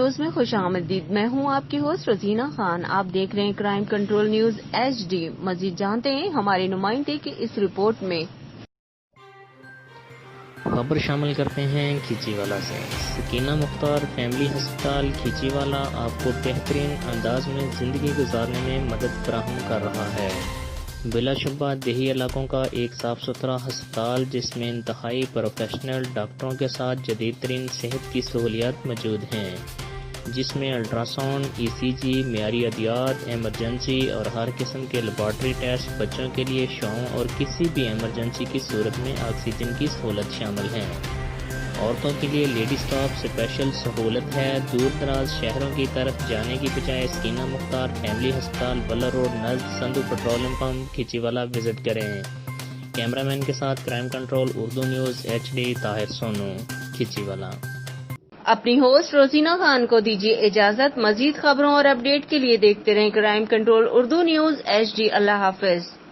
News میں خوش آمدید۔ میں ہوں آپ کی ہوسٹ رزینہ خان۔ آپ دیکھ رہے ہیں کرائم کنٹرول نیوز HD۔ مزید جانتے ہیں ہمارے نمائندے کی اس رپورٹ میں۔ خبر شامل کرتے ہیں کھیچی والا سے۔ سکینہ مختار فیملی ہسپتال کھیچی والا آپ کو بہترین انداز میں زندگی گزارنے میں مدد فراہم کر رہا ہے۔ بلا شبہ دیہی علاقوں کا ایک صاف ستھرا ہسپتال جس میں انتہائی پروفیشنل ڈاکٹروں کے ساتھ جدید ترین صحت کی سہولیات موجود ہیں، جس میں الٹرا ساؤنڈ، ECG، معیاری ادویات، ایمرجنسی اور ہر قسم کے لیبارٹری ٹیسٹ، بچوں کے لیے شوؤں اور کسی بھی ایمرجنسی کی صورت میں آکسیجن کی سہولت شامل ہیں۔ عورتوں کے لیے لیڈی اسٹاف اسپیشل سہولت ہے۔ دور دراز شہروں کی طرف جانے کی بجائے سکینہ مختار فیملی ہسپتال بلر روڈ نزد Sandhu petroleum pump Khichi Wala visit کریں۔ کیمرہ مین کے ساتھ crime control Urdu news HD Tahir Sonu, Khichi Wala. اپنی ہوسٹ روزینہ خان کو دیجیے اجازت۔ مزید خبروں اور اپڈیٹ کے لیے دیکھتے رہیں crime control Urdu news HD۔ اللہ حافظ۔